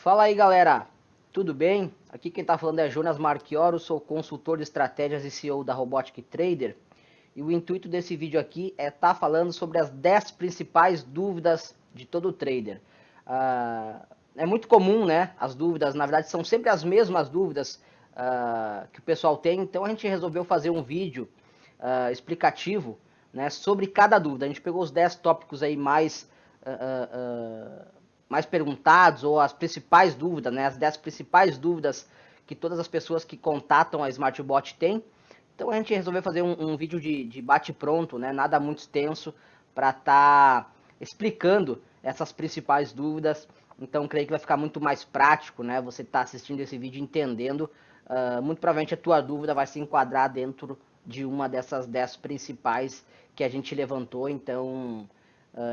Fala aí, galera, tudo bem? Aqui quem está falando é Jonas Marchioro, sou consultor de estratégias e CEO da Robotic Trader. E o intuito desse vídeo aqui é estar falando sobre as 10 principais dúvidas de todo trader. É muito comum, né? As dúvidas, na verdade, são sempre as mesmas dúvidas que o pessoal tem. Então a gente resolveu fazer um vídeo explicativo, né, sobre cada dúvida. A gente pegou os 10 tópicos aí mais perguntados, ou as principais dúvidas, né, as 10 principais dúvidas que todas as pessoas que contatam a SmartBot têm. Então a gente resolveu fazer um vídeo de bate-pronto, né, nada muito extenso, para estar explicando essas principais dúvidas. Então creio que vai ficar muito mais prático, né, você está assistindo esse vídeo entendendo. Muito provavelmente a tua dúvida vai se enquadrar dentro de uma dessas 10 principais que a gente levantou. Então,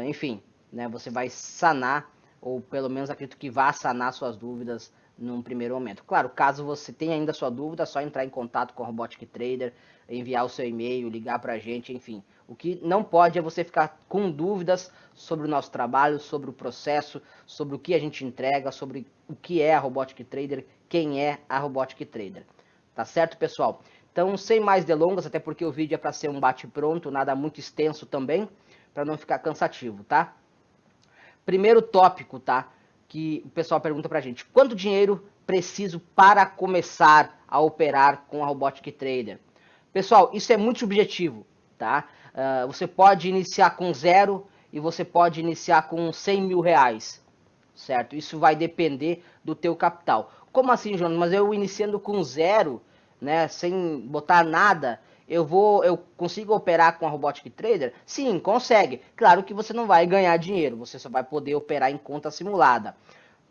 enfim, né, você vai sanar, ou pelo menos acredito que vá sanar suas dúvidas num primeiro momento. Claro, caso você tenha ainda sua dúvida, é só entrar em contato com a Robotic Trader, enviar o seu e-mail, ligar para a gente, enfim. O que não pode é você ficar com dúvidas sobre o nosso trabalho, sobre o processo, sobre o que a gente entrega, sobre o que é a Robotic Trader, quem é a Robotic Trader. Tá certo, pessoal? Então, sem mais delongas, até porque o vídeo é para ser um bate-pronto, nada muito extenso também, para não ficar cansativo, tá? Primeiro tópico, tá? Que o pessoal pergunta pra gente: quanto dinheiro preciso para começar a operar com a Robotic Trader? Pessoal, isso é muito subjetivo, tá? Você pode iniciar com 0 e você pode iniciar com 100 mil reais, certo? Isso vai depender do teu capital. Como assim, Jonas? Mas eu iniciando com 0, né, sem botar nada, eu consigo operar com a Robotic Trader? Sim, consegue. Claro que você não vai ganhar dinheiro, você só vai poder operar em conta simulada,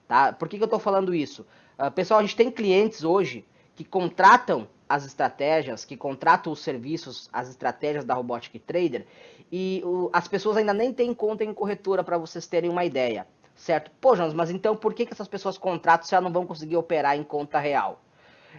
tá? Por que eu estou falando isso? Pessoal, a gente tem clientes hoje que contratam as estratégias, que contratam os serviços, as estratégias da Robotic Trader, e as pessoas ainda nem têm conta em corretora, para vocês terem uma ideia, certo? Pô, Jonas, mas então por que essas pessoas contratam se elas não vão conseguir operar em conta real?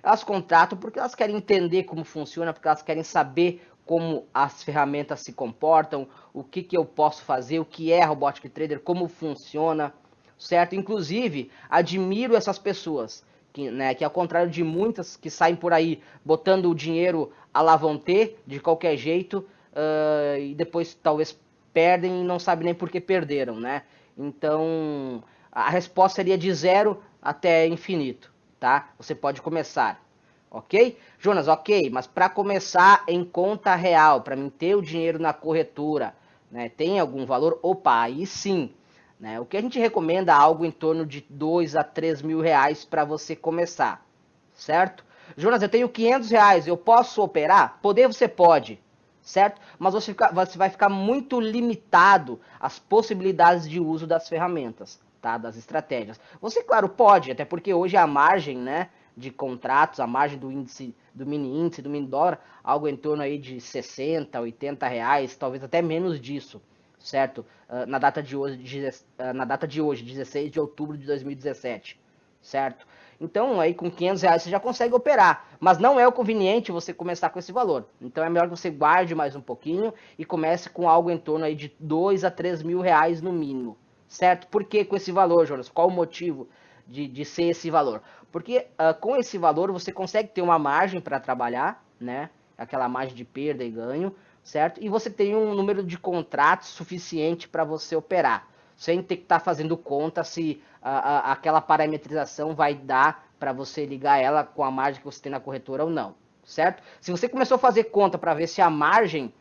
Elas contratam porque elas querem entender como funciona, porque elas querem saber como as ferramentas se comportam, o que eu posso fazer, o que é a Robotic Trader, como funciona, certo? Inclusive, admiro essas pessoas, que ao contrário de muitas que saem por aí botando o dinheiro à la vontade, de qualquer jeito, e depois talvez perdem e não sabem nem por que perderam, né? Então, a resposta seria de 0 até infinito, tá? Você pode começar, ok? Jonas, ok, mas para começar em conta real, para mim ter o dinheiro na corretora, né, tem algum valor? Opa, aí sim. Né? O que a gente recomenda é algo em torno de 2 a 3 mil reais para você começar, certo? Jonas, eu tenho 500 reais, eu posso operar? Poder você pode, certo? Mas você vai ficar muito limitado às possibilidades de uso das ferramentas, tá? Das estratégias. Você, claro, pode, até porque hoje a margem, né, de contratos, a margem do índice, do mini índice, do mini dólar, algo em torno aí de 60, 80 reais, talvez até menos disso, certo? Na data de hoje, 16 de outubro de 2017, certo? Então, aí com 500 reais você já consegue operar, mas não é o conveniente você começar com esse valor. Então, é melhor que você guarde mais um pouquinho e comece com algo em torno aí de 2 a 3 mil reais no mínimo, certo? Por que com esse valor, Jonas? Qual o motivo de ser esse valor? Porque com esse valor você consegue ter uma margem para trabalhar, né? Aquela margem de perda e ganho, certo? E você tem um número de contratos suficiente para você operar, sem ter que estar fazendo conta se aquela parametrização vai dar para você ligar ela com a margem que você tem na corretora ou não, certo? Se você começou a fazer conta para ver se a margem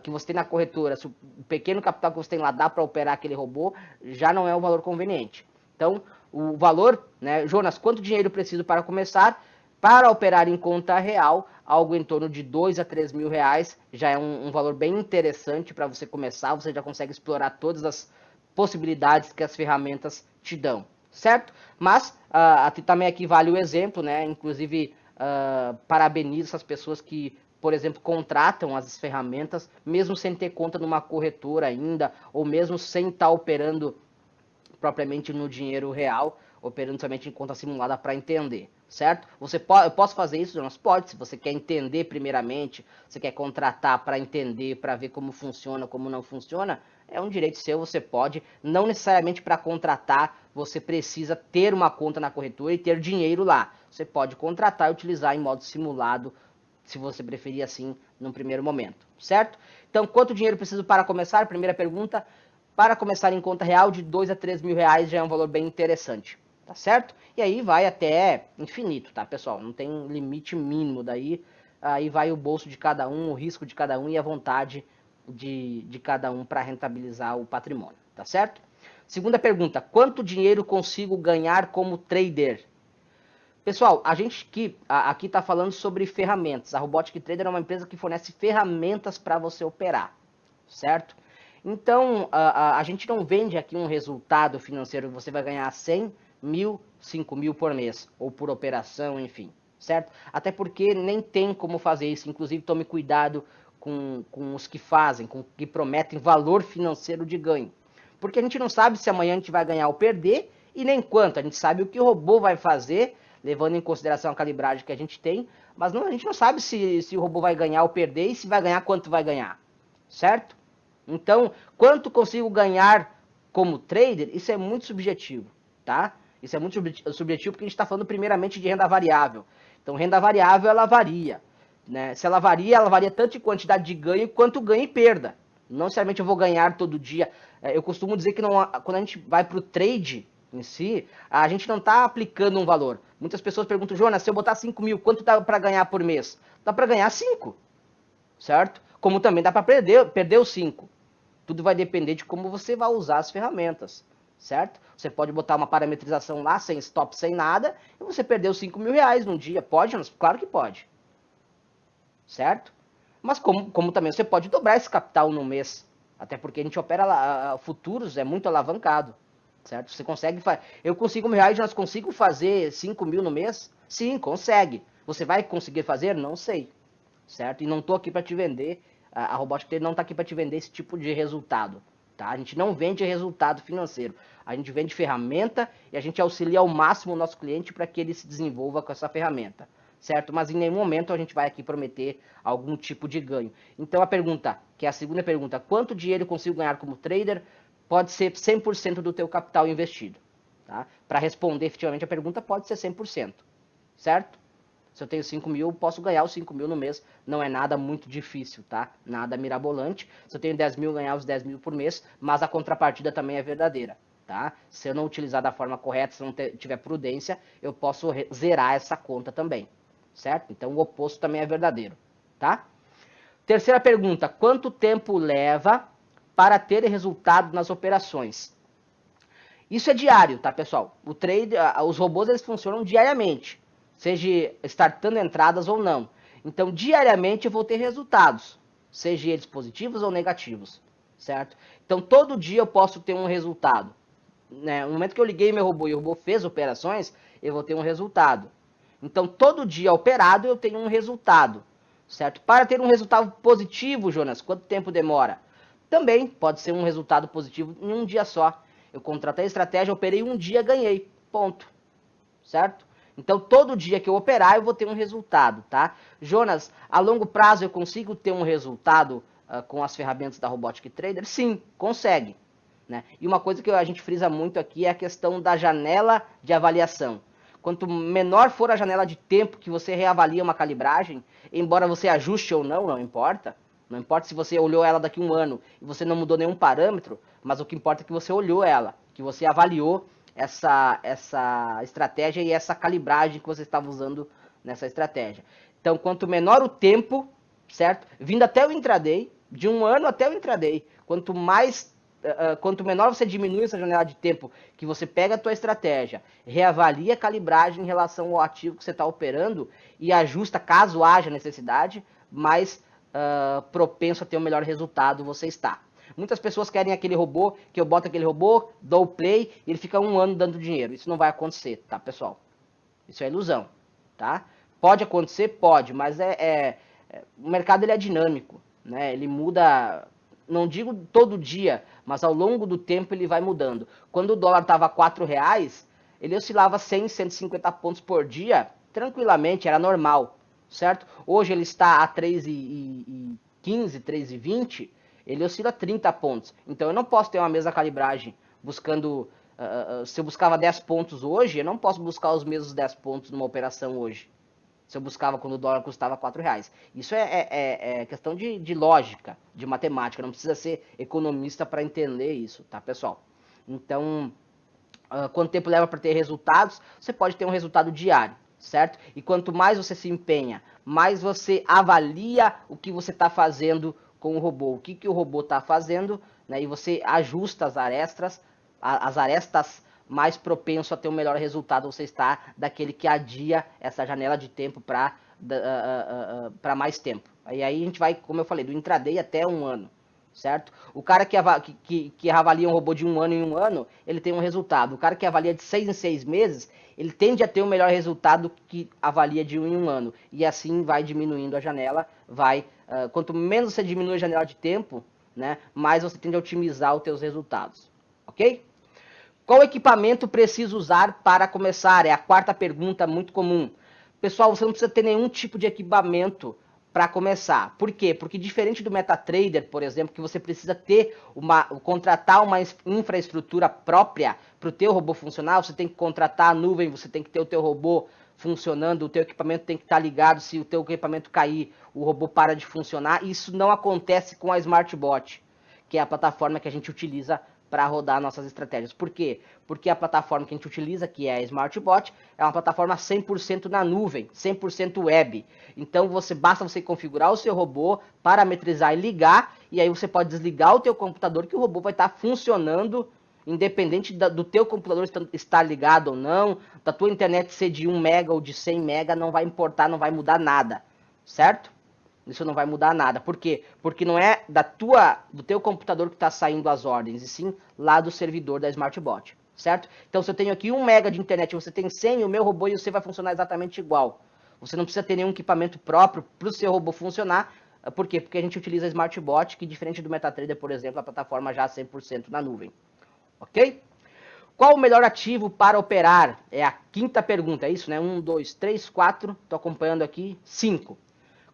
que você tem na corretora, se o pequeno capital que você tem lá dá para operar aquele robô, já não é um valor conveniente. Então, o valor, né, Jonas, quanto dinheiro preciso para começar? Para operar em conta real, algo em torno de 2 a 3 mil reais, já é um valor bem interessante para você começar, você já consegue explorar todas as possibilidades que as ferramentas te dão, certo? Mas também aqui vale o exemplo, né? Inclusive, parabenizo essas pessoas que, por exemplo, contratam as ferramentas, mesmo sem ter conta numa corretora ainda, ou mesmo sem estar operando propriamente no dinheiro real, operando somente em conta simulada para entender, certo? Eu posso fazer isso? Jonas? Pode, se você quer entender primeiramente, você quer contratar para entender, para ver como funciona, como não funciona, é um direito seu, você pode. Não necessariamente para contratar, você precisa ter uma conta na corretora e ter dinheiro lá. Você pode contratar e utilizar em modo simulado, se você preferir assim, num primeiro momento, certo? Então, quanto dinheiro preciso para começar? Primeira pergunta. Para começar em conta real, de 2 a 3 mil reais já é um valor bem interessante, tá certo? E aí vai até infinito, tá, pessoal? Não tem limite mínimo daí. Aí vai o bolso de cada um, o risco de cada um e a vontade de cada um para rentabilizar o patrimônio, tá certo? Segunda pergunta, quanto dinheiro consigo ganhar como trader? Pessoal, a gente aqui está falando sobre ferramentas. A Robotic Trader é uma empresa que fornece ferramentas para você operar, certo? Então, a gente não vende aqui um resultado financeiro, você vai ganhar 100 mil, 5 mil por mês, ou por operação, enfim, certo? Até porque nem tem como fazer isso, inclusive tome cuidado com os que fazem, com que prometem valor financeiro de ganho. Porque a gente não sabe se amanhã a gente vai ganhar ou perder, e nem quanto, a gente sabe o que o robô vai fazer, levando em consideração a calibragem que a gente tem, mas não, a gente não sabe se o robô vai ganhar ou perder, e se vai ganhar, quanto vai ganhar, certo? Então, quanto consigo ganhar como trader, isso é muito subjetivo, tá? Isso é muito subjetivo porque a gente está falando primeiramente de renda variável. Então, renda variável, ela varia, né? Se ela varia tanto em quantidade de ganho quanto ganho e perda. Não necessariamente eu vou ganhar todo dia. Eu costumo dizer que não, quando a gente vai para o trade em si, a gente não está aplicando um valor. Muitas pessoas perguntam, Jonas, se eu botar 5 mil, quanto dá para ganhar por mês? Dá para ganhar 5, certo? Como também dá para perder os 5. Tudo vai depender de como você vai usar as ferramentas, certo? Você pode botar uma parametrização lá, sem stop, sem nada, e você perdeu 5 mil reais num dia. Pode? Claro que pode, certo? Mas como também você pode dobrar esse capital no mês, até porque a gente opera futuros, é muito alavancado, certo? Você consegue, eu com 5 mil reais, nós consigo fazer 5 mil no mês? Sim, consegue. Você vai conseguir fazer? Não sei, certo? E não estou aqui para te vender, a Robotic Trader não está aqui para te vender esse tipo de resultado, tá? A gente não vende resultado financeiro, a gente vende ferramenta e a gente auxilia ao máximo o nosso cliente para que ele se desenvolva com essa ferramenta, certo? Mas em nenhum momento a gente vai aqui prometer algum tipo de ganho. Então a pergunta, que é a segunda pergunta, quanto dinheiro eu consigo ganhar como trader? Pode ser 100% do teu capital investido, tá? Para responder efetivamente a pergunta, pode ser 100%, certo? Se eu tenho 5 mil, eu posso ganhar os 5 mil no mês. Não é nada muito difícil, tá? Nada mirabolante. Se eu tenho 10 mil, ganhar os 10 mil por mês. Mas a contrapartida também é verdadeira, tá? Se eu não utilizar da forma correta, se eu não tiver prudência, eu posso zerar essa conta também, certo? Então o oposto também é verdadeiro, tá? Terceira pergunta. Quanto tempo leva para ter resultado nas operações? Isso é diário, tá, pessoal? Os robôs, eles funcionam diariamente, seja startando entradas ou não. Então, diariamente eu vou ter resultados, seja eles positivos ou negativos, certo? Então, todo dia eu posso ter um resultado, né? No momento que eu liguei meu robô e o robô fez operações, eu vou ter um resultado. Então, todo dia operado eu tenho um resultado, certo? Para ter um resultado positivo, Jonas, quanto tempo demora? Também pode ser um resultado positivo em um dia só. Eu contratei a estratégia, operei um dia, ganhei. Ponto. Certo? Então, todo dia que eu operar, eu vou ter um resultado, tá? Jonas, a longo prazo eu consigo ter um resultado com as ferramentas da Robotic Trader? Sim, consegue. Né? E uma coisa que a gente frisa muito aqui é a questão da janela de avaliação. Quanto menor for a janela de tempo que você reavalia uma calibragem, embora você ajuste ou não, não importa. Não importa se você olhou ela daqui a um ano e você não mudou nenhum parâmetro, mas o que importa é que você olhou ela, que você avaliou essa estratégia e essa calibragem que você estava usando nessa estratégia. Então, quanto menor o tempo, certo? Vindo até o intraday, de um ano até o intraday, quanto menor você diminui essa janela de tempo que você pega a tua estratégia, reavalia a calibragem em relação ao ativo que você está operando e ajusta caso haja necessidade, mais propenso a ter um melhor resultado você está. Muitas pessoas querem aquele robô, que eu boto aquele robô, dou o play e ele fica um ano dando dinheiro. Isso não vai acontecer, tá, pessoal? Isso é ilusão, tá? Pode acontecer? Pode, mas o mercado ele é dinâmico, né? Ele muda, não digo todo dia, mas ao longo do tempo ele vai mudando. Quando o dólar estava R$ 4, ele oscilava 100, 150 pontos por dia, tranquilamente, era normal, certo? Hoje ele está a 3,15, 3,20, ele oscila 30 pontos. Então eu não posso ter uma mesma calibragem buscando... se eu buscava 10 pontos hoje, eu não posso buscar os mesmos 10 pontos numa operação hoje. Se eu buscava quando o dólar custava R$4. Isso é questão de lógica, de matemática. Não precisa ser economista para entender isso, tá, pessoal? Então, quanto tempo leva para ter resultados? Você pode ter um resultado diário, certo? E quanto mais você se empenha, mais você avalia o que você está fazendo com o robô, o que o robô está fazendo, né? E você ajusta as arestas mais propenso a ter um melhor resultado você está daquele que adia essa janela de tempo para mais tempo. E aí a gente vai, como eu falei, do intraday até um ano, certo? O cara que avalia um robô de um ano em um ano, ele tem um resultado. O cara que avalia de 6 em 6 meses, ele tende a ter um melhor resultado que avalia de um em um ano. E assim vai diminuindo a janela, quanto menos você diminui a janela de tempo, né, mais você tende a otimizar os teus resultados, ok? Qual equipamento preciso usar para começar? É a quarta pergunta, muito comum. Pessoal, você não precisa ter nenhum tipo de equipamento para começar. Por quê? Porque diferente do MetaTrader, por exemplo, que você precisa contratar uma infraestrutura própria para o teu robô funcionar, você tem que contratar a nuvem, você tem que ter o teu robô funcionando, o teu equipamento tem que estar ligado, se o teu equipamento cair, o robô para de funcionar. Isso não acontece com a SmartBot, que é a plataforma que a gente utiliza para rodar nossas estratégias. Por quê? Porque a plataforma que a gente utiliza, que é a SmartBot, é uma plataforma 100% na nuvem, 100% web. Então basta você configurar o seu robô, parametrizar e ligar, e aí você pode desligar o teu computador que o robô vai estar funcionando, independente do teu computador estar ligado ou não, da tua internet ser de 1 mega ou de 100 mega, não vai importar, não vai mudar nada, certo? Isso não vai mudar nada. Por quê? Porque não é do teu computador que está saindo as ordens, e sim lá do servidor da SmartBot, certo? Então, se eu tenho aqui 1 mega de internet e você tem 100, o meu robô e você vai funcionar exatamente igual. Você não precisa ter nenhum equipamento próprio para o seu robô funcionar. Por quê? Porque a gente utiliza a SmartBot, que diferente do MetaTrader, por exemplo, a plataforma já 100% na nuvem. Ok? Qual o melhor ativo para operar? É a quinta pergunta, é isso, né? 1, 2, 3, 4, estou acompanhando aqui, 5.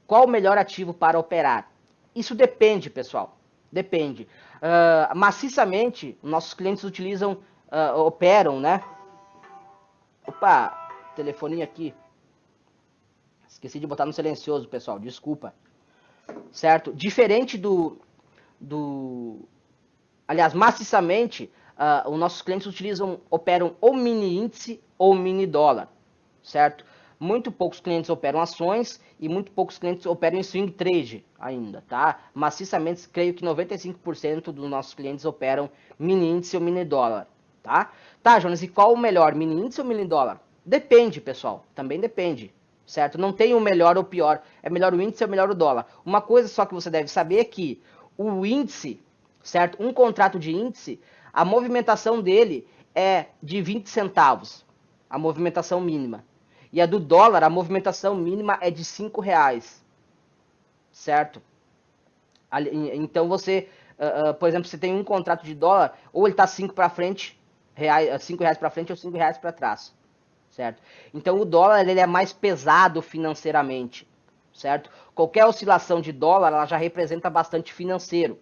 Qual o melhor ativo para operar? Isso depende, pessoal. Depende. Maciçamente, nossos clientes operam, né? Opa, telefoninho aqui. Esqueci de botar no silencioso, pessoal. Desculpa. Certo? Diferente aliás, maciçamente, os nossos clientes operam ou mini índice ou mini dólar. Certo? Muito poucos clientes operam ações e muito poucos clientes operam em swing trade ainda, tá? Maciçamente, creio que 95% dos nossos clientes operam mini índice ou mini dólar, tá? Tá, Jonas, e qual o melhor, mini índice ou mini dólar? Depende, pessoal, também depende, certo? Não tem o melhor ou pior, é melhor o índice ou melhor o dólar. Uma coisa só que você deve saber é que o índice, certo? Um contrato de índice, a movimentação dele é de 20 centavos, a movimentação mínima. E a do dólar, a movimentação mínima é de R$5, certo? Então você, por exemplo, você tem um contrato de dólar, ou ele está 5 para frente, R$5 para frente ou R$5 para trás, certo? Então o dólar ele é mais pesado financeiramente, certo? Qualquer oscilação de dólar, ela já representa bastante financeiro.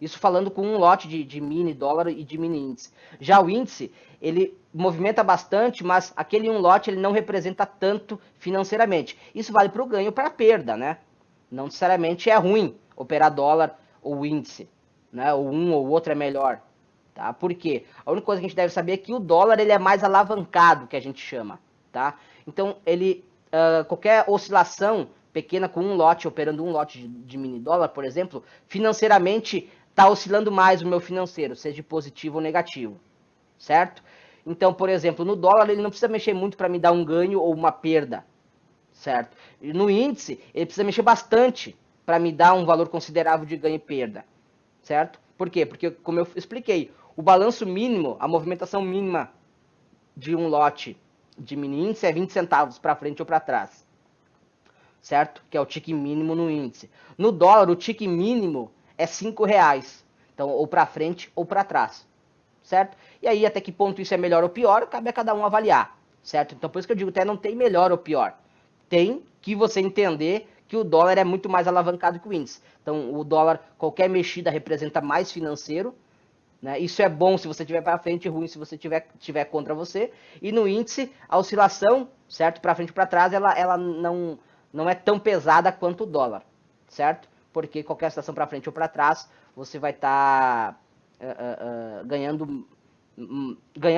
Isso falando com um lote de mini dólar e de mini índice. Já o índice, ele movimenta bastante, mas aquele um lote ele não representa tanto financeiramente. Isso vale para o ganho ou para a perda, né? Não necessariamente é ruim operar dólar ou índice, né? Ou um ou outro é melhor, tá? Por quê? A única coisa que a gente deve saber é que o dólar ele é mais alavancado, que a gente chama, tá? Então, qualquer oscilação pequena com um lote, operando um lote de mini dólar, por exemplo, financeiramente está oscilando mais o meu financeiro, seja positivo ou negativo, certo? Então, por exemplo, no dólar ele não precisa mexer muito para me dar um ganho ou uma perda, certo? E no índice ele precisa mexer bastante para me dar um valor considerável de ganho e perda, certo? Por quê? Porque, como eu expliquei, o balanço mínimo, a movimentação mínima de um lote de mini índice é 20 centavos para frente ou para trás, certo? Que é o tick mínimo no índice. No dólar, o tick mínimo é R$5. Então, ou para frente ou para trás, certo? E aí, até que ponto isso é melhor ou pior, cabe a cada um avaliar, certo? Então, por isso que eu digo, até não tem melhor ou pior. Tem que você entender que o dólar é muito mais alavancado que o índice. Então, o dólar, qualquer mexida representa mais financeiro, né? Isso é bom se você tiver para frente, ruim se você tiver contra você. E no índice, a oscilação, certo? Para frente e para trás, ela não é tão pesada quanto o dólar, certo? Porque qualquer oscilação para frente ou para trás, você vai estar ganhando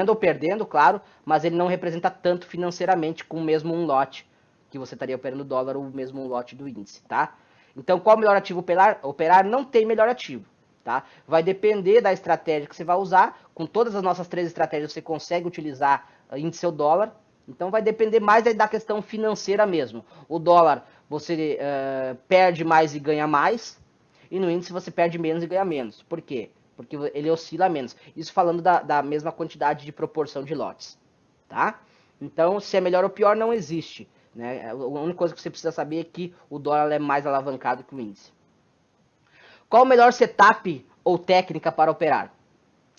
ou perdendo, claro, mas ele não representa tanto financeiramente com o mesmo um lote que você estaria operando dólar ou mesmo um lote do índice, tá? Então, qual o melhor ativo operar? Não tem melhor ativo, tá? Vai depender da estratégia que você vai usar. Com todas as nossas 3 estratégias, você consegue utilizar índice ou dólar. Então, vai depender mais da questão financeira mesmo. O dólar, você perde mais e ganha mais. E no índice, você perde menos e ganha menos. Por quê? Porque ele oscila menos. Isso falando da mesma quantidade de proporção de lotes, tá? Então, se é melhor ou pior, não existe, né? A única coisa que você precisa saber é que o dólar é mais alavancado que o índice. Qual o melhor setup ou técnica para operar?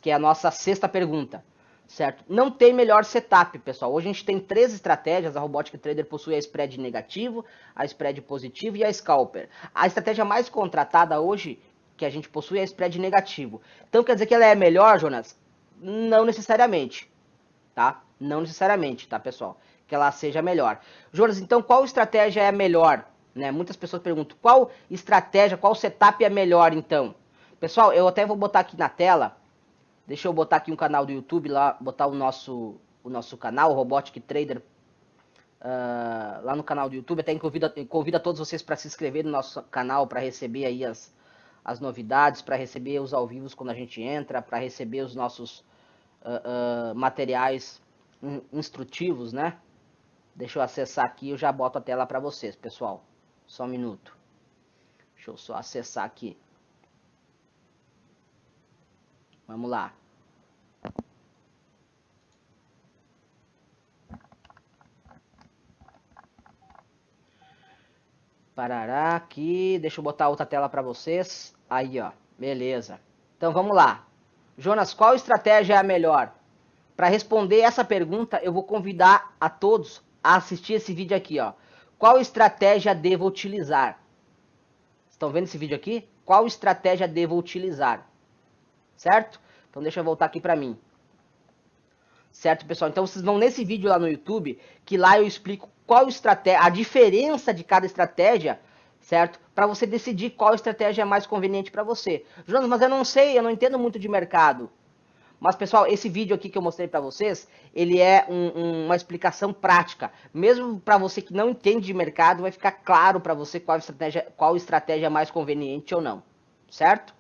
Que é a nossa 6ª pergunta, certo? Não tem melhor setup, pessoal. Hoje a gente tem 3 estratégias. A Robotic Trader possui a spread negativo, a spread positivo e a scalper. A estratégia mais contratada hoje que a gente possui é a spread negativo. Então quer dizer que ela é melhor, Jonas? Não necessariamente, tá? Não necessariamente, tá, pessoal? Que ela seja melhor. Jonas, então qual estratégia é melhor? Né? Muitas pessoas perguntam, qual estratégia, qual setup é melhor, então? Pessoal, eu até vou botar aqui na tela. Deixa eu botar aqui um canal do YouTube, lá, botar o nosso canal, o Robotic Trader, lá no canal do YouTube. Até convido a todos vocês para se inscrever no nosso canal, para receber aí as novidades, para receber os ao vivo quando a gente entra, para receber os nossos materiais instrutivos, né? Deixa eu acessar aqui, eu já boto a tela para vocês, pessoal. Só um minuto. Deixa eu só acessar aqui. Vamos lá. Parará aqui, deixa eu botar outra tela para vocês. Aí, ó, beleza. Então vamos lá. Jonas, qual estratégia é a melhor? Para responder essa pergunta, eu vou convidar a todos a assistir esse vídeo aqui, ó. Qual estratégia devo utilizar? Estão vendo esse vídeo aqui? Qual estratégia devo utilizar? Certo? Então deixa eu voltar aqui para mim. Certo, pessoal? Então vocês vão nesse vídeo lá no YouTube, que lá eu explico qual estratégia, a diferença de cada estratégia, certo? Para você decidir qual estratégia é mais conveniente para você. Jonas, mas eu não sei, eu não entendo muito de mercado. Mas, pessoal, esse vídeo aqui que eu mostrei para vocês, ele é uma explicação prática. Mesmo para você que não entende de mercado, vai ficar claro para você qual estratégia é mais conveniente ou não. Certo?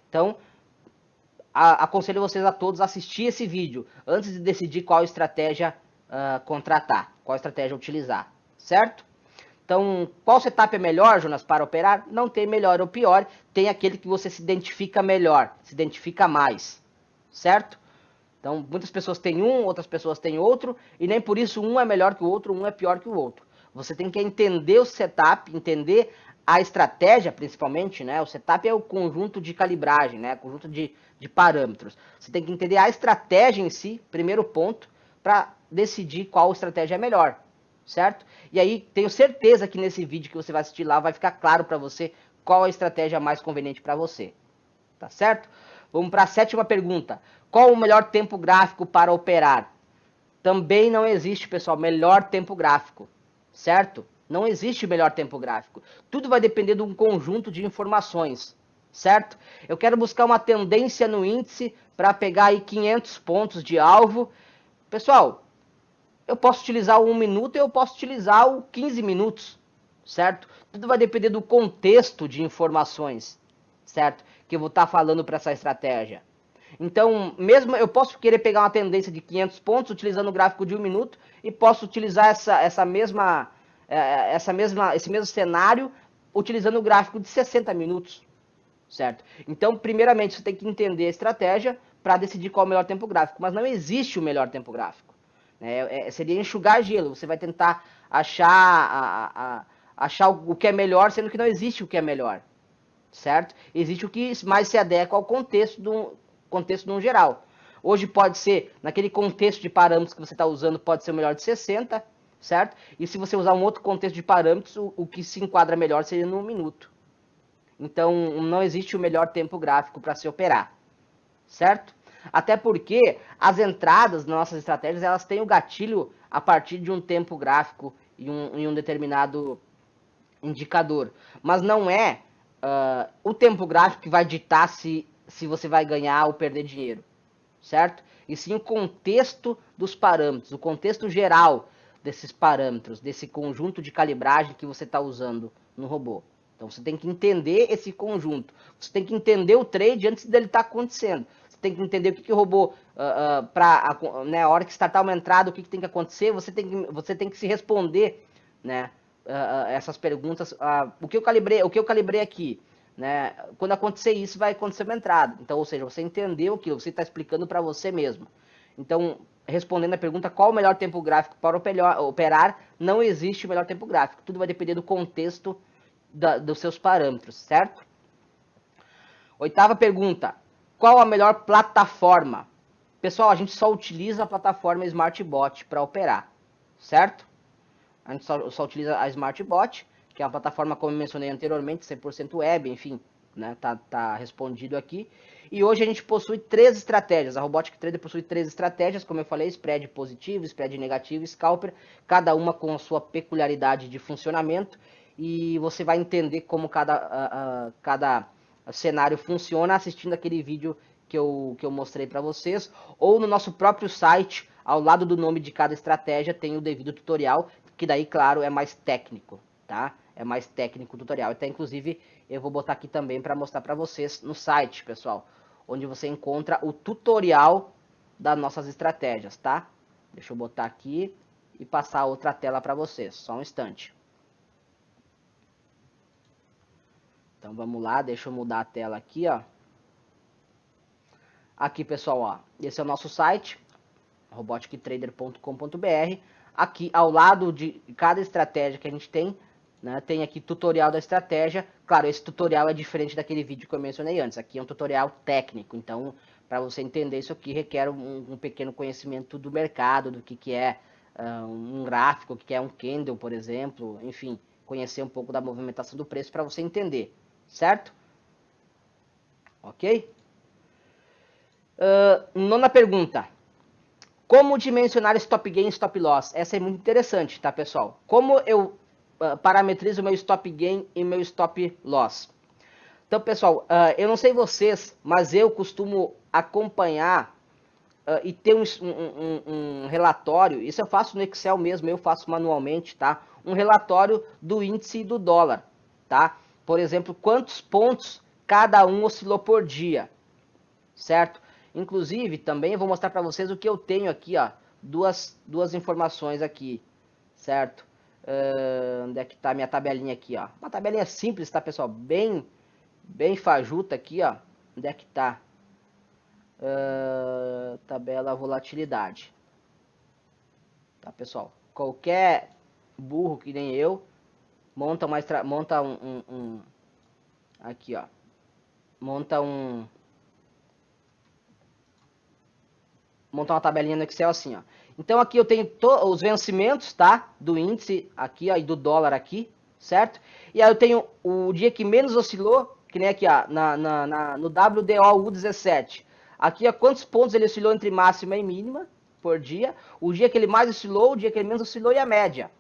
Então, aconselho vocês a todos a assistir esse vídeo antes de decidir qual estratégia contratar, qual estratégia utilizar, certo? Então, qual setup é melhor, Jonas, para operar? Não tem melhor ou pior, tem aquele que você se identifica melhor, se identifica mais, certo? Então, muitas pessoas têm um, outras pessoas têm outro, e nem por isso um é melhor que o outro, um é pior que o outro. Você tem que entender o setup, entender a estratégia, principalmente, né? O setup é o conjunto de calibragem, né? Conjunto de parâmetros. Você tem que entender a estratégia em si, primeiro ponto, para decidir qual estratégia é melhor, certo? E aí, tenho certeza que nesse vídeo que você vai assistir lá, vai ficar claro para você qual a estratégia mais conveniente para você, tá certo? Vamos para a 7ª pergunta. Qual o melhor tempo gráfico para operar? Também não existe, pessoal, melhor tempo gráfico, certo? Não existe melhor tempo gráfico. Tudo vai depender de um conjunto de informações, certo? Eu quero buscar uma tendência no índice para pegar aí 500 pontos de alvo. Pessoal, eu posso utilizar o 1 minuto e eu posso utilizar o 15 minutos, certo? Tudo vai depender do contexto de informações, certo? Que eu vou estar falando para essa estratégia. Então, mesmo eu posso querer pegar uma tendência de 500 pontos utilizando o gráfico de 1 minuto e posso utilizar esse mesmo cenário utilizando o gráfico de 60 minutos, certo? Então, primeiramente, você tem que entender a estratégia para decidir qual é o melhor tempo gráfico, mas não existe o melhor tempo gráfico. Seria enxugar gelo, você vai tentar achar o que é melhor, sendo que não existe o que é melhor, certo? Existe o que mais se adequa ao contexto no geral. Hoje pode ser, naquele contexto de parâmetros que você está usando, pode ser o melhor de 60, certo? E se você usar um outro contexto de parâmetros, o que se enquadra melhor seria no 1 minuto. Então, não existe o melhor tempo gráfico para se operar, certo? Até porque as entradas nas nossas estratégias, elas têm o gatilho a partir de um tempo gráfico em um determinado indicador. Mas não é o tempo gráfico que vai ditar se você vai ganhar ou perder dinheiro, certo? E sim o contexto dos parâmetros, o contexto geral desses parâmetros, desse conjunto de calibragem que você está usando no robô. Então você tem que entender esse conjunto. Você tem que entender o trade antes dele estar acontecendo. Você tem que entender o que o robô, para a hora que startar uma entrada, o que tem que acontecer. Você tem que se responder, né, essas perguntas. O que eu calibrei aqui, né? Quando acontecer isso, vai acontecer uma entrada. Então, ou seja, você entendeu aquilo, você está explicando para você mesmo. Então, respondendo a pergunta qual o melhor tempo gráfico para operar, não existe o melhor tempo gráfico. Tudo vai depender do contexto dos seus parâmetros, certo? Oitava pergunta, qual a melhor plataforma? Pessoal, a gente só utiliza a plataforma SmartBot para operar, certo? A gente só utiliza a SmartBot, que é uma plataforma, como eu mencionei anteriormente, 100% web, enfim, né, tá respondido aqui. E hoje a gente possui 3 estratégias. A Robotic Trader possui 3 estratégias, como eu falei, spread positivo, spread negativo, scalper, cada uma com a sua peculiaridade de funcionamento. E você vai entender como cada cenário funciona assistindo aquele vídeo que eu mostrei para vocês, ou no nosso próprio site, ao lado do nome de cada estratégia, tem o devido tutorial, que daí, claro, é mais técnico, tá? É mais técnico o tutorial. Até, inclusive, eu vou botar aqui também para mostrar para vocês no site, pessoal, onde você encontra o tutorial das nossas estratégias, tá? Deixa eu botar aqui e passar a outra tela para vocês, só um instante. Então, vamos lá, deixa eu mudar a tela aqui, ó. Aqui, pessoal, ó, esse é o nosso site, robotictrader.com.br. Aqui, ao lado de cada estratégia que a gente tem, né, tem aqui tutorial da estratégia. Claro, esse tutorial é diferente daquele vídeo que eu mencionei antes. Aqui é um tutorial técnico, então, para você entender isso aqui, requer um pequeno conhecimento do mercado, do que é um gráfico, o que é um candle, por exemplo, enfim, conhecer um pouco da movimentação do preço para você entender, certo? Ok? Nona pergunta. Como dimensionar stop gain e stop loss? Essa é muito interessante, tá, pessoal? Como eu parametrizo o meu stop gain e meu stop loss? Então, pessoal, eu não sei vocês, mas eu costumo acompanhar e ter um relatório, isso eu faço no Excel mesmo, eu faço manualmente, tá? Um relatório do índice e do dólar, tá? Por exemplo, quantos pontos cada um oscilou por dia, certo? Inclusive, também eu vou mostrar para vocês o que eu tenho aqui, ó, duas informações aqui, certo? Onde é que tá a minha tabelinha aqui, ó? Uma tabelinha simples, tá, pessoal? Bem fajuta aqui, ó. Onde é que tá? Tabela volatilidade. Tá, pessoal? Qualquer burro que nem eu monta aqui, ó. Monta uma tabelinha no Excel assim, ó. Então aqui eu tenho os vencimentos, tá? Do índice aqui, ó, e do dólar aqui, certo? E aí eu tenho o dia que menos oscilou, que nem aqui, ó, no WDO-U17. Aqui, ó, quantos pontos ele oscilou entre máxima e mínima por dia, o dia que ele mais oscilou, o dia que ele menos oscilou e a média.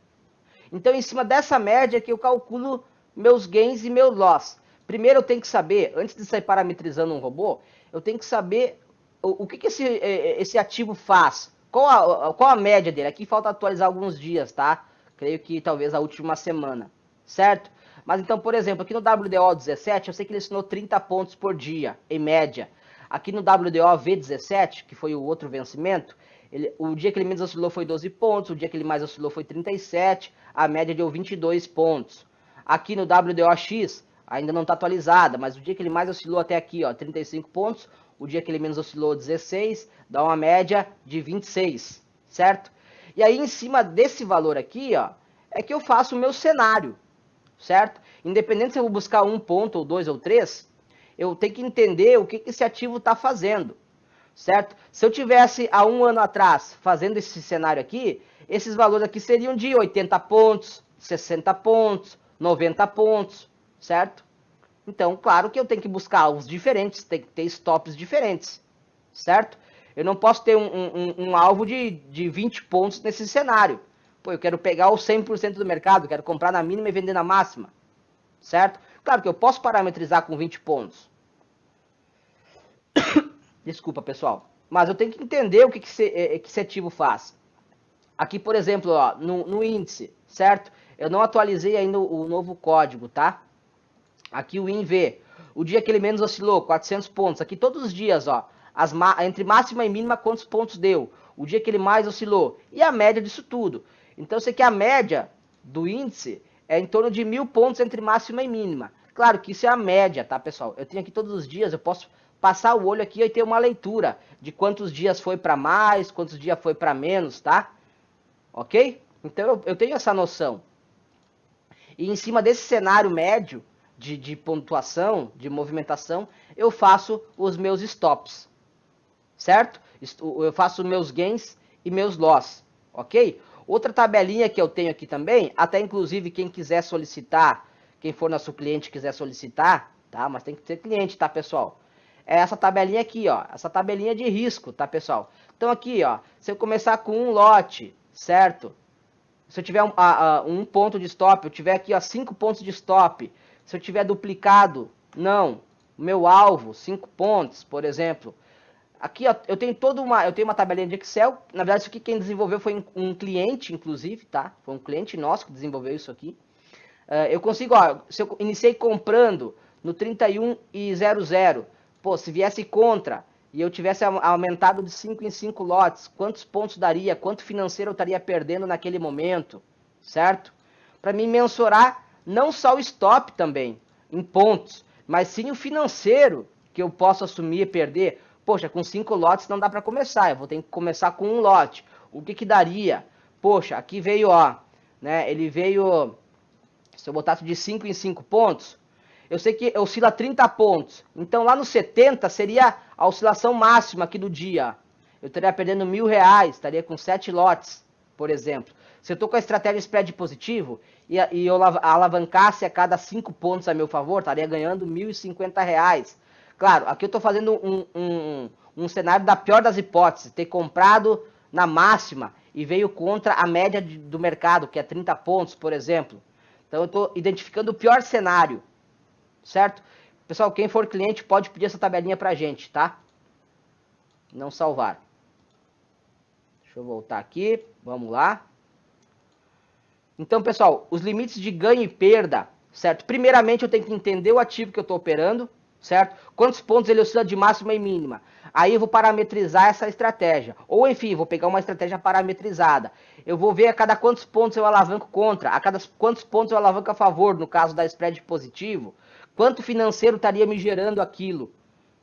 Então, em cima dessa média que eu calculo meus gains e meu loss. Primeiro eu tenho que saber, antes de sair parametrizando um robô, eu tenho que saber o que esse ativo faz. Qual a média dele? Aqui falta atualizar alguns dias, tá? Creio que talvez a última semana, certo? Mas então, por exemplo, aqui no WDO 17, eu sei que ele ensinou 30 pontos por dia, em média. Aqui no WDO V17, que foi o outro vencimento, o dia que ele menos oscilou foi 12 pontos, o dia que ele mais oscilou foi 37, a média deu 22 pontos. Aqui no WDOX, ainda não está atualizada, mas o dia que ele mais oscilou até aqui, ó, 35 pontos, o dia que ele menos oscilou 16, dá uma média de 26, certo? E aí, em cima desse valor aqui, ó, é que eu faço o meu cenário, certo? Independente se eu vou buscar 1 ponto, ou 2, ou 3, eu tenho que entender o que esse ativo está fazendo. certo? Se eu tivesse há um ano atrás fazendo esse cenário aqui, esses valores aqui seriam de 80 pontos, 60 pontos, 90 pontos, certo? Então, claro que eu tenho que buscar os diferentes, tem que ter stops diferentes, certo? Eu não posso ter um alvo de 20 pontos nesse cenário. Pô, eu quero pegar o 100% do mercado, quero comprar na mínima e vender na máxima, certo? Claro que eu posso parametrizar com 20 pontos. Desculpa, pessoal. Mas eu tenho que entender o que esse ativo faz. Aqui, por exemplo, ó, no índice, certo? Eu não atualizei ainda o novo código, tá? Aqui o INV, o dia que ele menos oscilou, 400 pontos. Aqui todos os dias, ó, entre máxima e mínima, quantos pontos deu. O dia que ele mais oscilou. E a média disso tudo. Então, eu sei que a média do índice é em torno de 1.000 pontos entre máxima e mínima. Claro que isso é a média, tá, pessoal? Eu tenho aqui todos os dias, eu posso passar o olho aqui e ter uma leitura de quantos dias foi para mais, quantos dias foi para menos, tá? Ok? Então, eu tenho essa noção. E em cima desse cenário médio, de pontuação, de movimentação, eu faço os meus stops, certo? Eu faço meus gains e meus loss, ok? Outra tabelinha que eu tenho aqui também, até inclusive quem quiser solicitar, quem for nosso cliente quiser solicitar, tá? Mas tem que ser cliente, tá, pessoal? É essa tabelinha aqui, ó, essa tabelinha de risco, tá, pessoal? Então aqui, ó, se eu começar com um lote, certo? Se eu tiver um ponto de stop, eu tiver aqui, ó, 5 pontos de stop. Se eu tiver duplicado, não. Meu alvo, 5 pontos, por exemplo. Aqui, ó, eu tenho uma tabelinha de Excel. Na verdade, isso aqui quem desenvolveu foi um cliente, inclusive, tá? Foi um cliente nosso que desenvolveu isso aqui. Eu consigo, ó, se eu iniciei comprando no 31,00, pô, se viesse contra e eu tivesse aumentado de 5 em 5 lotes, quantos pontos daria? Quanto financeiro eu estaria perdendo naquele momento, certo? Para mim mensurar não só o stop também, em pontos, mas sim o financeiro que eu posso assumir e perder. Poxa, com 5 lotes não dá para começar, eu vou ter que começar com um lote. O que daria? Poxa, aqui veio, ó, né, ele veio, se eu botasse de 5 em 5 pontos, eu sei que oscila 30 pontos. Então lá no 70 seria a oscilação máxima aqui do dia. Eu estaria perdendo R$1.000, estaria com 7 lotes, por exemplo. Se eu estou com a estratégia spread positivo e eu alavancasse a cada 5 pontos a meu favor, estaria ganhando R$1.050. Claro, aqui eu estou fazendo um cenário da pior das hipóteses, ter comprado na máxima e veio contra a média do mercado, que é 30 pontos, por exemplo. Então eu estou identificando o pior cenário, certo? Pessoal, quem for cliente pode pedir essa tabelinha pra gente, tá? Não salvar. Deixa eu voltar aqui, vamos lá. Então, pessoal, os limites de ganho e perda, certo? Primeiramente, eu tenho que entender o ativo que eu estou operando, certo? Quantos pontos ele oscila de máxima e mínima. Aí eu vou parametrizar essa estratégia. Ou, enfim, vou pegar uma estratégia parametrizada. Eu vou ver a cada quantos pontos eu alavanco contra, a cada quantos pontos eu alavanco a favor, no caso da spread positivo. Quanto financeiro estaria me gerando aquilo,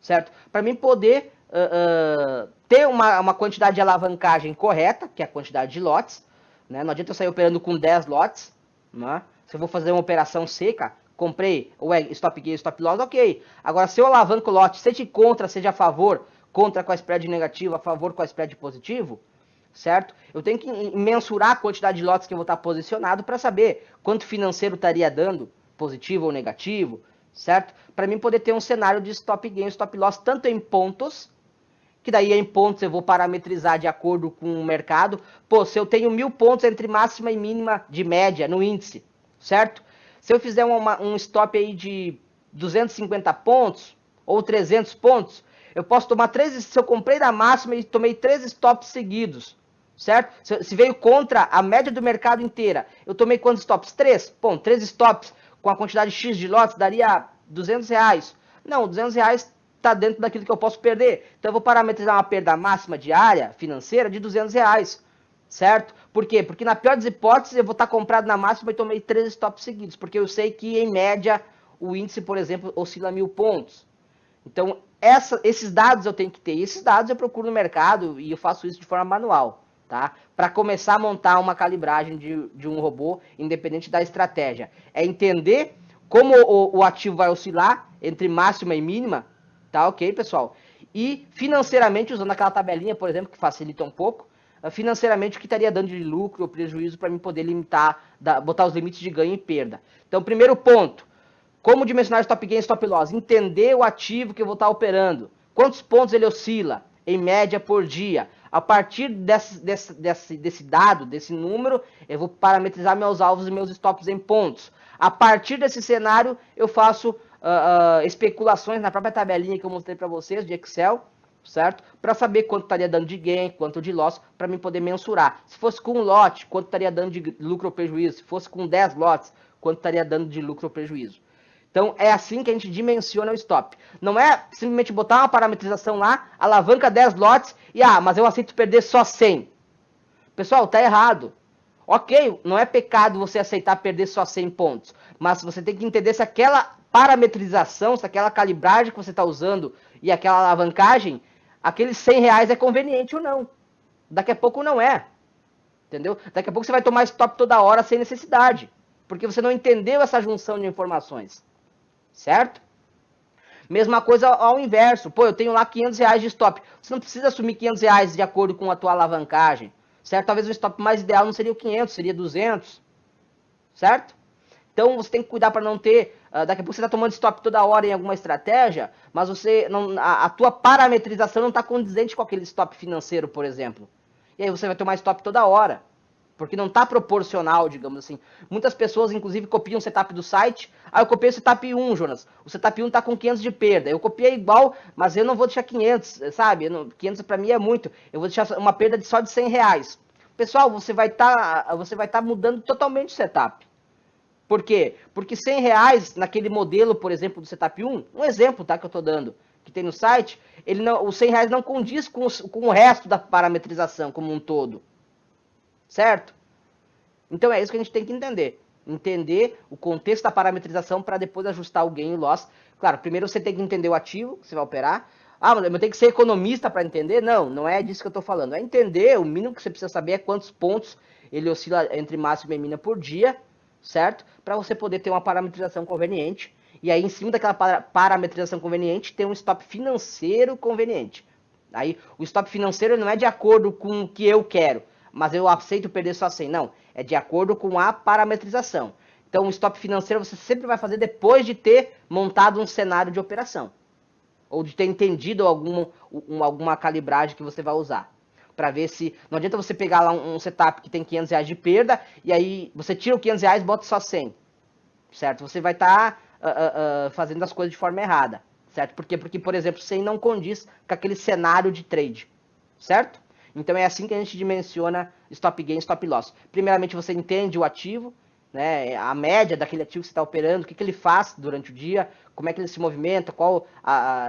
certo? Para mim poder ter uma quantidade de alavancagem correta, que é a quantidade de lotes, né? Não adianta eu sair operando com 10 lotes, né? Se eu vou fazer uma operação seca, comprei o stop gain, stop loss, ok. Agora, se eu alavanco o lote, seja contra, seja a favor, contra com a spread negativa, a favor com a spread positivo, certo? Eu tenho que mensurar a quantidade de lotes que eu vou estar posicionado para saber quanto financeiro estaria dando, positivo ou negativo, certo? Para mim poder ter um cenário de stop gain, stop loss, tanto em pontos, que daí em pontos eu vou parametrizar de acordo com o mercado. Pô, se eu tenho 1.000 pontos entre máxima e mínima de média no índice, certo? Se eu fizer um stop aí de 250 pontos ou 300 pontos, eu posso tomar 3, se eu comprei da máxima e tomei 3 stops seguidos, certo? Se veio contra a média do mercado inteira, eu tomei quantos stops? 3. Bom, 3 stops com a quantidade X de lotes daria R$200. Não, R$200 está dentro daquilo que eu posso perder. Então eu vou parametrizar uma perda máxima diária financeira de R$200, certo? Por quê? Porque na pior das hipóteses eu vou estar comprado na máxima e tomei 3 stops seguidos, porque eu sei que em média o índice, por exemplo, oscila 1.000 pontos. Então esses dados eu tenho que ter, e esses dados eu procuro no mercado e eu faço isso de forma manual, tá? Para começar a montar uma calibragem de um robô, independente da estratégia. É entender como o ativo vai oscilar entre máxima e mínima, tá ok, pessoal? e financeiramente, usando aquela tabelinha, por exemplo, que facilita um pouco, financeiramente o que estaria dando de lucro ou prejuízo para mim poder limitar, botar os limites de ganho e perda. Então, primeiro ponto, como dimensionar stop gain e stop loss? Entender o ativo que eu vou estar operando. Quantos pontos ele oscila, em média, por dia? A partir desse dado, desse número, eu vou parametrizar meus alvos e meus stops em pontos. A partir desse cenário, eu faço especulações na própria tabelinha que eu mostrei para vocês, de Excel, certo? Para saber quanto estaria dando de gain, quanto de loss, para mim poder mensurar. Se fosse com um lote, quanto estaria dando de lucro ou prejuízo. Se fosse com 10 lotes, quanto estaria dando de lucro ou prejuízo. Então, é assim que a gente dimensiona o stop. Não é simplesmente botar uma parametrização lá, alavanca 10 lotes e, mas eu aceito perder só 100. Pessoal, tá errado. Ok, não é pecado você aceitar perder só 100 pontos, mas você tem que entender se aquela parametrização, se aquela calibragem que você está usando e aquela alavancagem, aqueles 100 reais é conveniente ou não. Daqui a pouco não é. Entendeu? Daqui a pouco você vai tomar stop toda hora sem necessidade, porque você não entendeu essa junção de informações. Certo? Mesma coisa ao inverso. Pô, eu tenho lá 500 reais de stop. Você não precisa assumir 500 reais de acordo com a tua alavancagem. Certo? Talvez o stop mais ideal não seria o 500, seria 200. Certo? Então você tem que cuidar para não ter... daqui a pouco você está tomando stop toda hora em alguma estratégia, mas você não, a tua parametrização não está condizente com aquele stop financeiro, por exemplo. E aí você vai tomar stop toda hora. Porque não está proporcional, digamos assim. Muitas pessoas, inclusive, copiam o setup do site. Eu copiei o setup 1, Jonas. O setup 1 está com 500 de perda. Eu copiei igual, mas eu não vou deixar 500, sabe? 500 para mim é muito. Eu vou deixar uma perda só de 100 reais. Pessoal, você vai tá mudando totalmente o setup. Por quê? Porque 100 reais naquele modelo, por exemplo, do setup 1, um exemplo, tá, que eu estou dando, que tem no site, os 100 reais não condiz com o resto da parametrização como um todo. Certo? Então é isso que a gente tem que entender. Entender o contexto da parametrização para depois ajustar o gain e o loss. Claro, primeiro você tem que entender o ativo que você vai operar. Mas eu tenho que ser economista para entender? Não, não é disso que eu estou falando. É entender, o mínimo que você precisa saber é quantos pontos ele oscila entre máximo e mínima por dia, certo? Para você poder ter uma parametrização conveniente. E aí, em cima daquela parametrização conveniente, tem um stop financeiro conveniente. Aí, o stop financeiro não é de acordo com o que eu quero, mas eu aceito perder só 100. Não, é de acordo com a parametrização. Então, o stop financeiro você sempre vai fazer depois de ter montado um cenário de operação. Ou de ter entendido alguma calibragem que você vai usar. Para ver se... Não adianta você pegar lá um setup que tem 500 reais de perda, e aí você tira o 500 reais e bota só 100. Certo? Você vai estar fazendo as coisas de forma errada. Certo? Por quê? Porque, por exemplo, 100 não condiz com aquele cenário de trade. Certo? Então é assim que a gente dimensiona stop gain e stop loss. Primeiramente você entende o ativo, né, a média daquele ativo que você está operando, o que ele faz durante o dia, como é que ele se movimenta, qual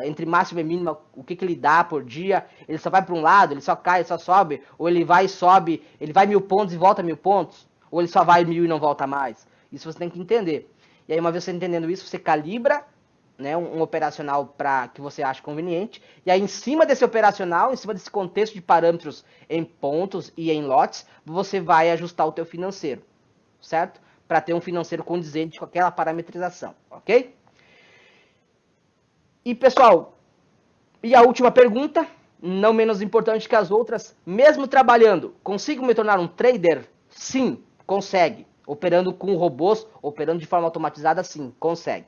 entre máxima e mínima, o que ele dá por dia, ele só vai para um lado, ele só cai, só sobe, ou ele vai e sobe, ele vai 1000 pontos e volta 1000 pontos, ou ele só vai 1000 e não volta mais. Isso você tem que entender. E aí uma vez você entendendo isso, você calibra, né, um operacional para que você ache conveniente, e aí em cima desse operacional, em cima desse contexto de parâmetros em pontos e em lotes, você vai ajustar o teu financeiro, certo? Para ter um financeiro condizente com aquela parametrização, ok? E pessoal, e a última pergunta, não menos importante que as outras, mesmo trabalhando, consigo me tornar um trader? Sim, consegue. Operando com robôs, operando de forma automatizada, sim, consegue.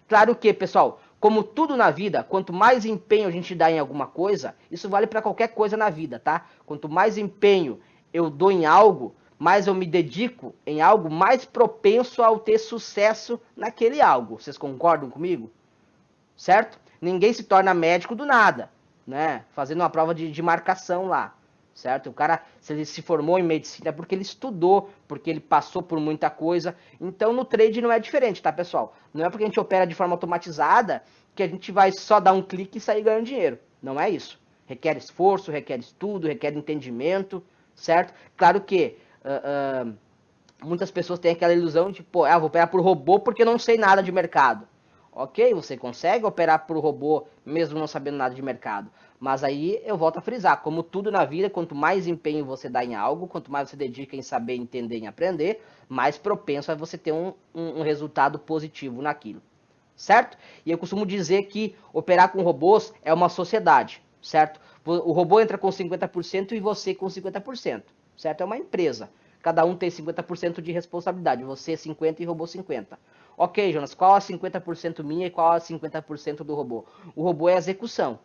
Claro que, pessoal, como tudo na vida, quanto mais empenho a gente dá em alguma coisa, isso vale para qualquer coisa na vida, tá? Quanto mais empenho eu dou em algo, mais eu me dedico em algo, mais propenso ao ter sucesso naquele algo. Vocês concordam comigo? Certo? Ninguém se torna médico do nada, né? Fazendo uma prova de marcação lá. Certo? O cara, se ele se formou em medicina, é porque ele estudou, porque ele passou por muita coisa. Então, no trade não é diferente, tá, pessoal? Não é porque a gente opera de forma automatizada que a gente vai só dar um clique e sair ganhando dinheiro. Não é isso. Requer esforço, requer estudo, requer entendimento, certo? Claro que muitas pessoas têm aquela ilusão de, pô, eu vou operar por robô porque eu não sei nada de mercado. Ok, você consegue operar por robô mesmo não sabendo nada de mercado. Mas aí eu volto a frisar, como tudo na vida, quanto mais empenho você dá em algo, quanto mais você dedica em saber, entender, em aprender, mais propenso é você ter um resultado positivo naquilo. certo? E eu costumo dizer que operar com robôs é uma sociedade, certo? O robô entra com 50% e você com 50%, certo? É uma empresa. Cada um tem 50% de responsabilidade, você 50% e robô 50%. Ok, Jonas, qual é 50% minha e qual é 50% do robô? O robô é a execução.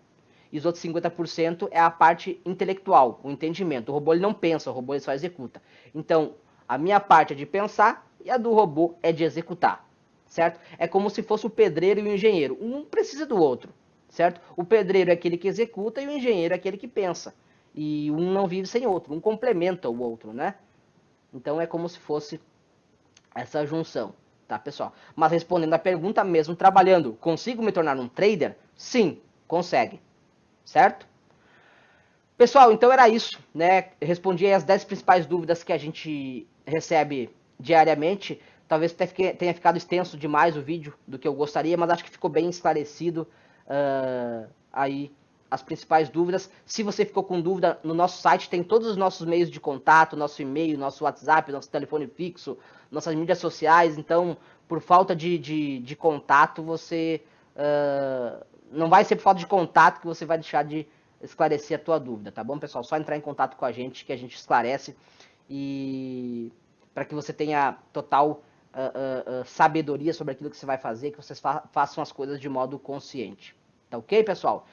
E os outros 50% é a parte intelectual, o entendimento. O robô ele não pensa, o robô ele só executa. Então, a minha parte é de pensar e a do robô é de executar, certo? É como se fosse o pedreiro e o engenheiro. Um precisa do outro, certo? O pedreiro é aquele que executa e o engenheiro é aquele que pensa. E um não vive sem o outro, um complementa o outro, né? Então é como se fosse essa junção, tá, pessoal? Mas respondendo a pergunta mesmo, trabalhando, consigo me tornar um trader? Sim, consegue, certo? Pessoal, então era isso, né? Respondi aí as 10 principais dúvidas que a gente recebe diariamente. Talvez tenha ficado extenso demais o vídeo do que eu gostaria, mas acho que ficou bem esclarecido aí as principais dúvidas. Se você ficou com dúvida, no nosso site tem todos os nossos meios de contato, nosso e-mail, nosso WhatsApp, nosso telefone fixo, nossas mídias sociais. Então, por falta de contato, você não vai ser por falta de contato que você vai deixar de esclarecer a tua dúvida, tá bom, pessoal? Só entrar em contato com a gente que a gente esclarece e para que você tenha total sabedoria sobre aquilo que você vai fazer, que vocês façam as coisas de modo consciente. Tá ok, pessoal?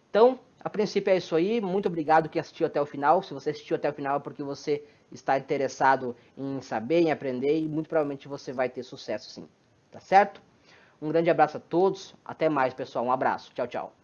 Então, a princípio é isso aí. Muito obrigado que assistiu até o final. Se você assistiu até o final é porque você está interessado em saber, em aprender e muito provavelmente você vai ter sucesso sim. Tá certo? Um grande abraço a todos. Até mais, pessoal. Um abraço. Tchau, tchau.